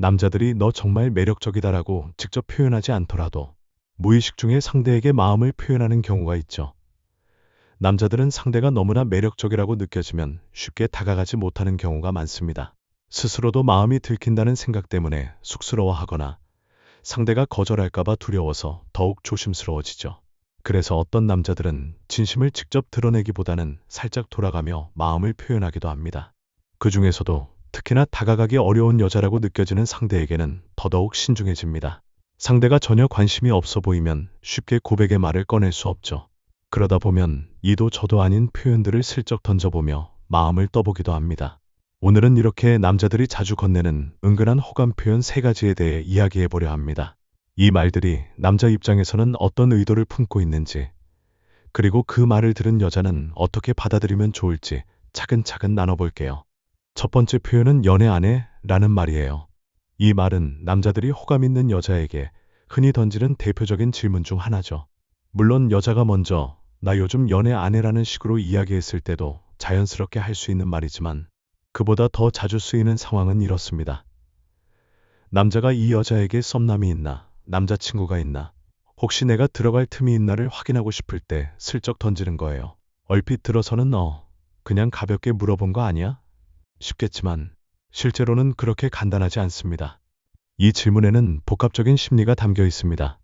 남자들이 너 정말 매력적이다라고 직접 표현하지 않더라도 무의식 중에 상대에게 마음을 표현하는 경우가 있죠. 남자들은 상대가 너무나 매력적이라고 느껴지면 쉽게 다가가지 못하는 경우가 많습니다. 스스로도 마음이 들킨다는 생각 때문에 쑥스러워하거나 상대가 거절할까봐 두려워서 더욱 조심스러워지죠. 그래서 어떤 남자들은 진심을 직접 드러내기보다는 살짝 돌아가며 마음을 표현하기도 합니다. 그 중에서도 특히나 다가가기 어려운 여자라고 느껴지는 상대에게는 더더욱 신중해집니다. 상대가 전혀 관심이 없어 보이면 쉽게 고백의 말을 꺼낼 수 없죠. 그러다 보면 이도 저도 아닌 표현들을 슬쩍 던져보며 마음을 떠보기도 합니다. 오늘은 이렇게 남자들이 자주 건네는 은근한 호감 표현 3가지에 대해 이야기해보려 합니다. 이 말들이 남자 입장에서는 어떤 의도를 품고 있는지, 그리고 그 말을 들은 여자는 어떻게 받아들이면 좋을지 차근차근 나눠볼게요. 첫 번째 표현은 연애 안 해? 라는 말이에요. 이 말은 남자들이 호감 있는 여자에게 흔히 던지는 대표적인 질문 중 하나죠. 물론 여자가 먼저 나 요즘 연애 안 해라는 식으로 이야기했을 때도 자연스럽게 할 수 있는 말이지만 그보다 더 자주 쓰이는 상황은 이렇습니다. 남자가 이 여자에게 썸남이 있나, 남자친구가 있나, 혹시 내가 들어갈 틈이 있나를 확인하고 싶을 때 슬쩍 던지는 거예요. 얼핏 들어서는 그냥 가볍게 물어본 거 아니야? 싶겠지만 실제로는 그렇게 간단하지 않습니다. 이 질문에는 복합적인 심리가 담겨 있습니다.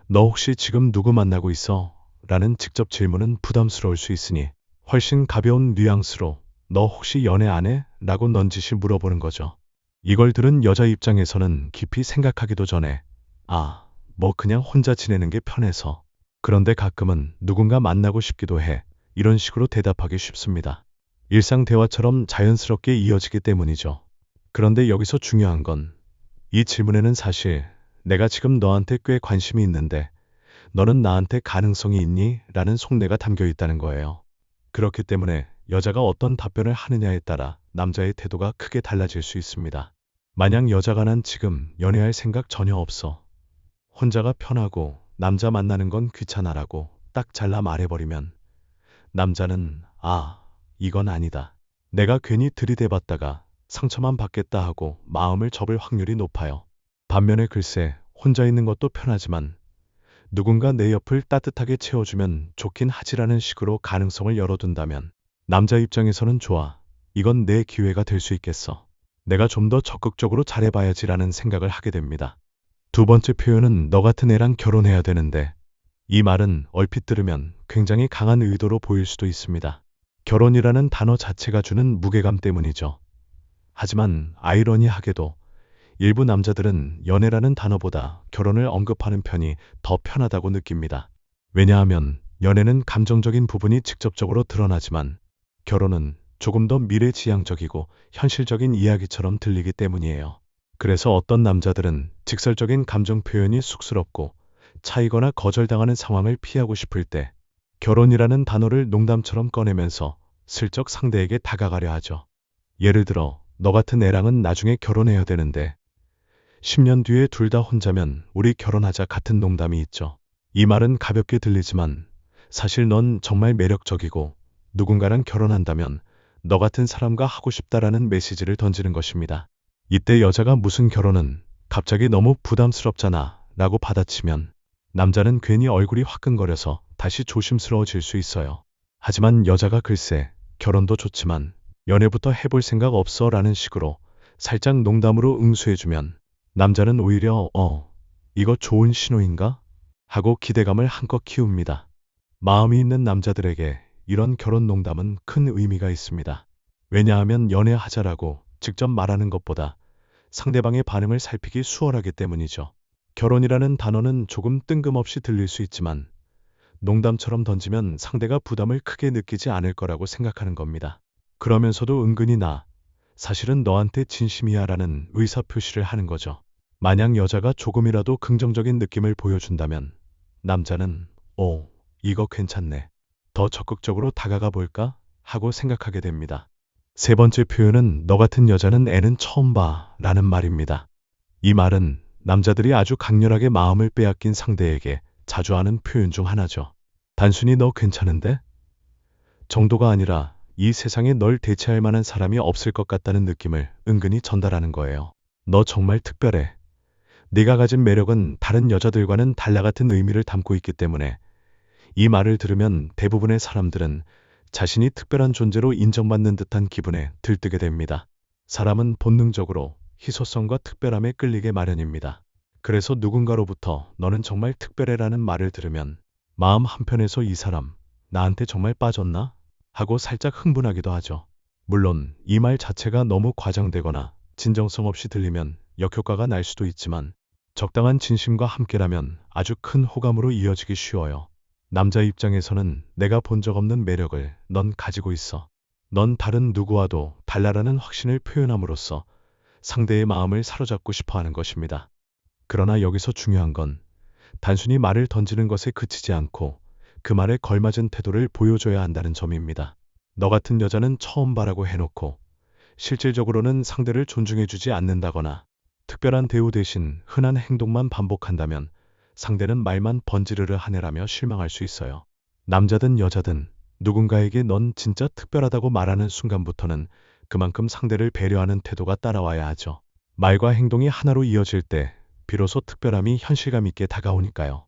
너 혹시 지금 누구 만나고 있어? 라는 직접 질문은 부담스러울 수 있으니 훨씬 가벼운 뉘앙스로 너 혹시 연애 안 해? 라고 넌지시 물어보는 거죠. 이걸 들은 여자 입장에서는 깊이 생각하기도 전에 뭐 그냥 혼자 지내는 게 편해서. 그런데 가끔은 누군가 만나고 싶기도 해. 이런 식으로 대답하기 쉽습니다. 일상 대화처럼 자연스럽게 이어지기 때문이죠. 그런데 여기서 중요한 건 이 질문에는 사실 내가 지금 너한테 꽤 관심이 있는데 너는 나한테 가능성이 있니? 라는 속내가 담겨 있다는 거예요. 그렇기 때문에 여자가 어떤 답변을 하느냐에 따라 남자의 태도가 크게 달라질 수 있습니다. 만약 여자가 난 지금 연애할 생각 전혀 없어. 혼자가 편하고 남자 만나는 건 귀찮아라고 딱 잘라 말해버리면 남자는 이건 아니다. 내가 괜히 들이대봤다가 상처만 받겠다 하고 마음을 접을 확률이 높아요. 반면에 글쎄 혼자 있는 것도 편하지만 누군가 내 옆을 따뜻하게 채워주면 좋긴 하지라는 식으로 가능성을 열어둔다면 남자 입장에서는 좋아. 이건 내 기회가 될 수 있겠어. 내가 좀 더 적극적으로 잘해봐야지라는 생각을 하게 됩니다. 두 번째 표현은 너 같은 애랑 결혼해야 되는데, 이 말은 얼핏 들으면 굉장히 강한 의도로 보일 수도 있습니다. 결혼이라는 단어 자체가 주는 무게감 때문이죠. 하지만 아이러니하게도 일부 남자들은 연애라는 단어보다 결혼을 언급하는 편이 더 편하다고 느낍니다. 왜냐하면 연애는 감정적인 부분이 직접적으로 드러나지만 결혼은 조금 더 미래지향적이고 현실적인 이야기처럼 들리기 때문이에요. 그래서 어떤 남자들은 직설적인 감정 표현이 쑥스럽고 차이거나 거절당하는 상황을 피하고 싶을 때 결혼이라는 단어를 농담처럼 꺼내면서 슬쩍 상대에게 다가가려 하죠. 예를 들어 너 같은 애랑은 나중에 결혼해야 되는데 10년 뒤에 둘 다 혼자면 우리 결혼하자 같은 농담이 있죠. 이 말은 가볍게 들리지만 사실 넌 정말 매력적이고 누군가랑 결혼한다면 너 같은 사람과 하고 싶다라는 메시지를 던지는 것입니다. 이때 여자가 무슨 결혼은 갑자기 너무 부담스럽잖아 라고 받아치면 남자는 괜히 얼굴이 화끈거려서 다시 조심스러워질 수 있어요. 하지만 여자가 글쎄 결혼도 좋지만 연애부터 해볼 생각 없어 라는 식으로 살짝 농담으로 응수해주면 남자는 오히려 이거 좋은 신호인가? 하고 기대감을 한껏 키웁니다. 마음이 있는 남자들에게 이런 결혼 농담은 큰 의미가 있습니다. 왜냐하면 연애하자라고 직접 말하는 것보다 상대방의 반응을 살피기 수월하기 때문이죠. 결혼이라는 단어는 조금 뜬금없이 들릴 수 있지만 농담처럼 던지면 상대가 부담을 크게 느끼지 않을 거라고 생각하는 겁니다. 그러면서도 은근히 사실은 너한테 진심이야 라는 의사표시를 하는 거죠. 만약 여자가 조금이라도 긍정적인 느낌을 보여준다면 남자는 이거 괜찮네. 더 적극적으로 다가가 볼까? 하고 생각하게 됩니다. 세 번째 표현은 너 같은 여자는 애는 처음 봐 라는 말입니다. 이 말은 남자들이 아주 강렬하게 마음을 빼앗긴 상대에게 자주 하는 표현 중 하나죠. 단순히 너 괜찮은데? 정도가 아니라 이 세상에 널 대체할 만한 사람이 없을 것 같다는 느낌을 은근히 전달하는 거예요. 너 정말 특별해. 네가 가진 매력은 다른 여자들과는 달라 같은 의미를 담고 있기 때문에 이 말을 들으면 대부분의 사람들은 자신이 특별한 존재로 인정받는 듯한 기분에 들뜨게 됩니다. 사람은 본능적으로 희소성과 특별함에 끌리게 마련입니다. 그래서 누군가로부터 너는 정말 특별해라는 말을 들으면 마음 한편에서 이 사람 나한테 정말 빠졌나? 하고 살짝 흥분하기도 하죠. 물론 이 말 자체가 너무 과장되거나 진정성 없이 들리면 역효과가 날 수도 있지만 적당한 진심과 함께라면 아주 큰 호감으로 이어지기 쉬워요. 남자 입장에서는 내가 본 적 없는 매력을 넌 가지고 있어. 넌 다른 누구와도 달라라는 확신을 표현함으로써 상대의 마음을 사로잡고 싶어 하는 것입니다. 그러나 여기서 중요한 건 단순히 말을 던지는 것에 그치지 않고 그 말에 걸맞은 태도를 보여줘야 한다는 점입니다. 너 같은 여자는 처음 봐라고 해놓고 실질적으로는 상대를 존중해주지 않는다거나 특별한 대우 대신 흔한 행동만 반복한다면 상대는 말만 번지르르 하네라며 실망할 수 있어요. 남자든 여자든 누군가에게 넌 진짜 특별하다고 말하는 순간부터는 그만큼 상대를 배려하는 태도가 따라와야 하죠. 말과 행동이 하나로 이어질 때 비로소 특별함이 현실감 있게 다가오니까요.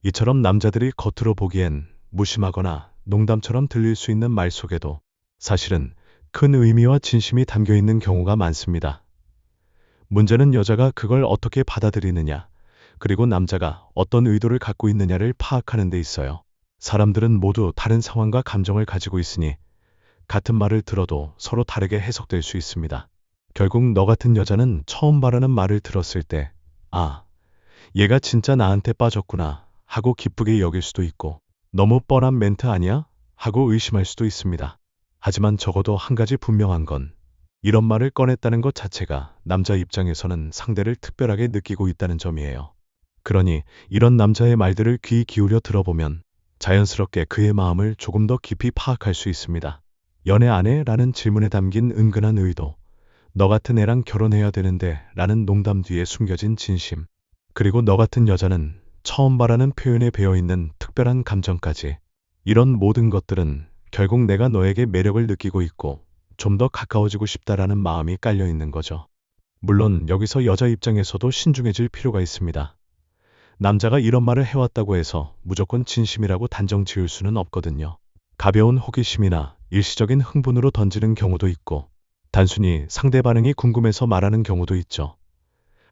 이처럼 남자들이 겉으로 보기엔 무심하거나 농담처럼 들릴 수 있는 말 속에도 사실은 큰 의미와 진심이 담겨 있는 경우가 많습니다. 문제는 여자가 그걸 어떻게 받아들이느냐, 그리고 남자가 어떤 의도를 갖고 있느냐를 파악하는 데 있어요. 사람들은 모두 다른 상황과 감정을 가지고 있으니 같은 말을 들어도 서로 다르게 해석될 수 있습니다. 결국 너 같은 여자는 처음 말하는 말을 들었을 때, 아, 얘가 진짜 나한테 빠졌구나 하고 기쁘게 여길 수도 있고, 너무 뻔한 멘트 아니야? 하고 의심할 수도 있습니다. 하지만 적어도 한 가지 분명한 건 이런 말을 꺼냈다는 것 자체가 남자 입장에서는 상대를 특별하게 느끼고 있다는 점이에요. 그러니 이런 남자의 말들을 귀 기울여 들어보면 자연스럽게 그의 마음을 조금 더 깊이 파악할 수 있습니다. 연애 안 해? 라는 질문에 담긴 은근한 의도, 너 같은 애랑 결혼해야 되는데 라는 농담 뒤에 숨겨진 진심, 그리고 너 같은 여자는 처음 말하는 표현에 배어있는 특별한 감정까지, 이런 모든 것들은 결국 내가 너에게 매력을 느끼고 있고 좀 더 가까워지고 싶다라는 마음이 깔려 있는 거죠. 물론 여기서 여자 입장에서도 신중해질 필요가 있습니다. 남자가 이런 말을 해왔다고 해서 무조건 진심이라고 단정 지을 수는 없거든요. 가벼운 호기심이나 일시적인 흥분으로 던지는 경우도 있고 단순히 상대 반응이 궁금해서 말하는 경우도 있죠.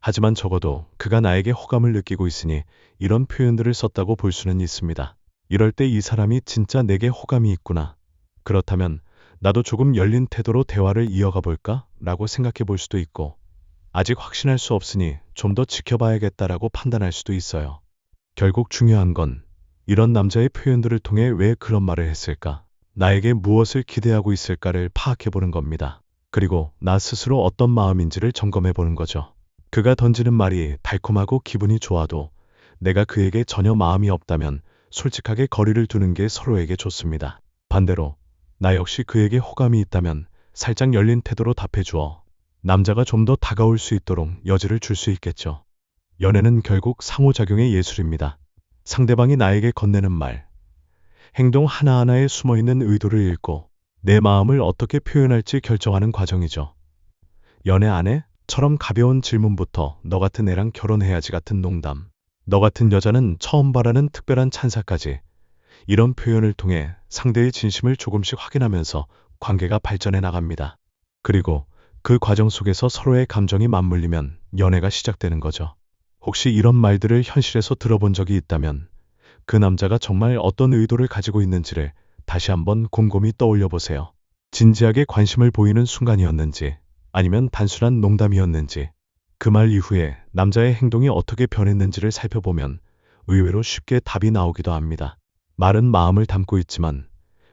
하지만 적어도 그가 나에게 호감을 느끼고 있으니 이런 표현들을 썼다고 볼 수는 있습니다. 이럴 때 이 사람이 진짜 내게 호감이 있구나. 그렇다면 나도 조금 열린 태도로 대화를 이어가 볼까? 라고 생각해 볼 수도 있고, 아직 확신할 수 없으니 좀 더 지켜봐야겠다라고 판단할 수도 있어요. 결국 중요한 건 이런 남자의 표현들을 통해 왜 그런 말을 했을까? 나에게 무엇을 기대하고 있을까를 파악해 보는 겁니다. 그리고 나 스스로 어떤 마음인지를 점검해 보는 거죠. 그가 던지는 말이 달콤하고 기분이 좋아도 내가 그에게 전혀 마음이 없다면 솔직하게 거리를 두는 게 서로에게 좋습니다. 반대로 나 역시 그에게 호감이 있다면 살짝 열린 태도로 답해주어 남자가 좀 더 다가올 수 있도록 여지를 줄 수 있겠죠. 연애는 결국 상호작용의 예술입니다. 상대방이 나에게 건네는 말, 행동 하나하나에 숨어있는 의도를 읽고 내 마음을 어떻게 표현할지 결정하는 과정이죠. 연애 안 해? 처럼 가벼운 질문부터 너 같은 애랑 결혼해야지 같은 농담, 너 같은 여자는 처음 바라는 특별한 찬사까지, 이런 표현을 통해 상대의 진심을 조금씩 확인하면서 관계가 발전해 나갑니다. 그리고 그 과정 속에서 서로의 감정이 맞물리면 연애가 시작되는 거죠. 혹시 이런 말들을 현실에서 들어본 적이 있다면 그 남자가 정말 어떤 의도를 가지고 있는지를 다시 한번 곰곰이 떠올려 보세요. 진지하게 관심을 보이는 순간이었는지 아니면 단순한 농담이었는지, 그 말 이후에 남자의 행동이 어떻게 변했는지를 살펴보면 의외로 쉽게 답이 나오기도 합니다. 말은 마음을 담고 있지만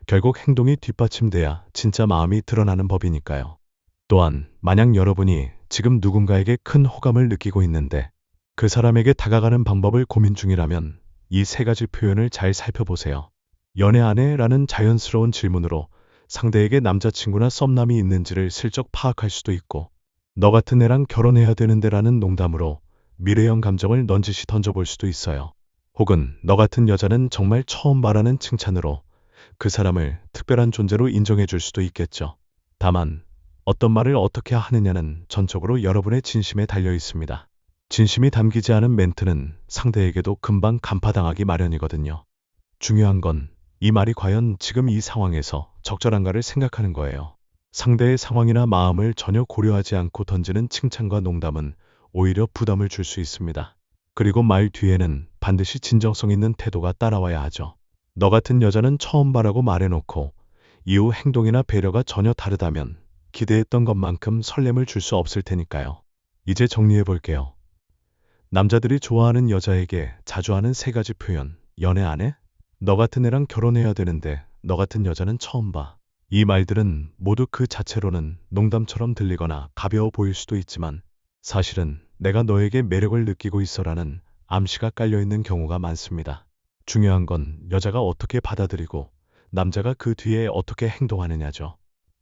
결국 행동이 뒷받침돼야 진짜 마음이 드러나는 법이니까요. 또한 만약 여러분이 지금 누군가에게 큰 호감을 느끼고 있는데 그 사람에게 다가가는 방법을 고민 중이라면 이 세 가지 표현을 잘 살펴보세요. 연애 안 해? 라는 자연스러운 질문으로 상대에게 남자친구나 썸남이 있는지를 슬쩍 파악할 수도 있고, 너 같은 애랑 결혼해야 되는데 라는 농담으로 미래형 감정을 넌지시 던져볼 수도 있어요. 혹은 너 같은 여자는 정말 처음 말하는 칭찬으로 그 사람을 특별한 존재로 인정해 줄 수도 있겠죠. 다만 어떤 말을 어떻게 하느냐는 전적으로 여러분의 진심에 달려 있습니다. 진심이 담기지 않은 멘트는 상대에게도 금방 간파당하기 마련이거든요. 중요한 건 이 말이 과연 지금 이 상황에서 적절한가를 생각하는 거예요. 상대의 상황이나 마음을 전혀 고려하지 않고 던지는 칭찬과 농담은 오히려 부담을 줄 수 있습니다. 그리고 말 뒤에는 반드시 진정성 있는 태도가 따라와야 하죠. 너 같은 여자는 처음 봐라고 말해놓고 이후 행동이나 배려가 전혀 다르다면 기대했던 것만큼 설렘을 줄 수 없을 테니까요. 이제 정리해 볼게요. 남자들이 좋아하는 여자에게 자주 하는 세 가지 표현. 연애 안 해? 너 같은 애랑 결혼해야 되는데 너 같은 여자는 처음 봐. 이 말들은 모두 그 자체로는 농담처럼 들리거나 가벼워 보일 수도 있지만 사실은 내가 너에게 매력을 느끼고 있어라는 암시가 깔려 있는 경우가 많습니다. 중요한 건 여자가 어떻게 받아들이고 남자가 그 뒤에 어떻게 행동하느냐죠.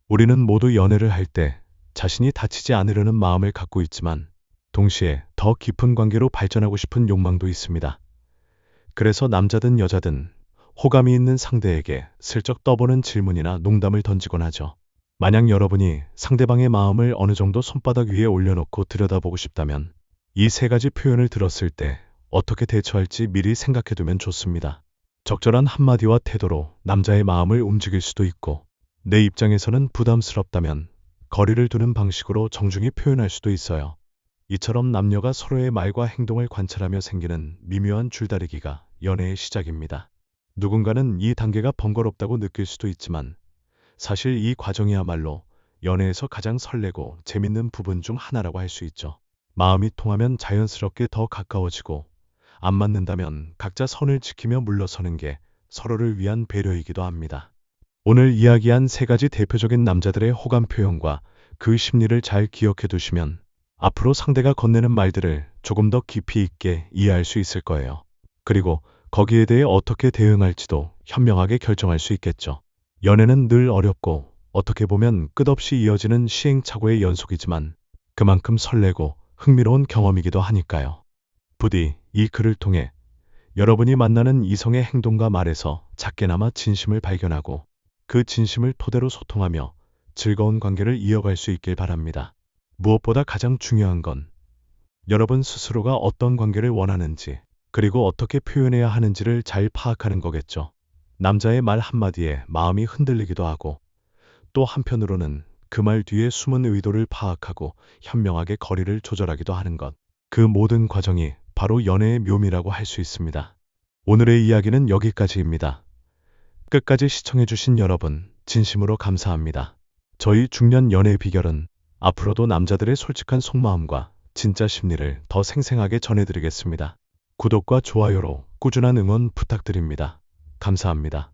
우리는 모두 연애를 할 때 자신이 다치지 않으려는 마음을 갖고 있지만 동시에 더 깊은 관계로 발전하고 싶은 욕망도 있습니다. 그래서 남자든 여자든 호감이 있는 상대에게 슬쩍 떠보는 질문이나 농담을 던지곤 하죠. 만약 여러분이 상대방의 마음을 어느 정도 손바닥 위에 올려놓고 들여다보고 싶다면 이 세 가지 표현을 들었을 때 어떻게 대처할지 미리 생각해두면 좋습니다. 적절한 한마디와 태도로 남자의 마음을 움직일 수도 있고 내 입장에서는 부담스럽다면 거리를 두는 방식으로 정중히 표현할 수도 있어요. 이처럼 남녀가 서로의 말과 행동을 관찰하며 생기는 미묘한 줄다리기가 연애의 시작입니다. 누군가는 이 단계가 번거롭다고 느낄 수도 있지만 사실 이 과정이야말로 연애에서 가장 설레고 재밌는 부분 중 하나라고 할 수 있죠. 마음이 통하면 자연스럽게 더 가까워지고 안 맞는다면 각자 선을 지키며 물러서는 게 서로를 위한 배려이기도 합니다. 오늘 이야기한 세 가지 대표적인 남자들의 호감 표현과 그 심리를 잘 기억해 두시면 앞으로 상대가 건네는 말들을 조금 더 깊이 있게 이해할 수 있을 거예요. 그리고 거기에 대해 어떻게 대응할지도 현명하게 결정할 수 있겠죠. 연애는 늘 어렵고 어떻게 보면 끝없이 이어지는 시행착오의 연속이지만 그만큼 설레고 흥미로운 경험이기도 하니까요. 부디 이 글을 통해 여러분이 만나는 이성의 행동과 말에서 작게나마 진심을 발견하고 그 진심을 토대로 소통하며 즐거운 관계를 이어갈 수 있길 바랍니다. 무엇보다 가장 중요한 건 여러분 스스로가 어떤 관계를 원하는지 그리고 어떻게 표현해야 하는지를 잘 파악하는 거겠죠. 남자의 말 한마디에 마음이 흔들리기도 하고 또 한편으로는 그 말 뒤에 숨은 의도를 파악하고 현명하게 거리를 조절하기도 하는 것. 그 모든 과정이 바로 연애의 묘미라고 할 수 있습니다. 오늘의 이야기는 여기까지입니다. 끝까지 시청해주신 여러분 진심으로 감사합니다. 저희 중년 연애의 비결은 앞으로도 남자들의 솔직한 속마음과 진짜 심리를 더 생생하게 전해드리겠습니다. 구독과 좋아요로 꾸준한 응원 부탁드립니다. 감사합니다.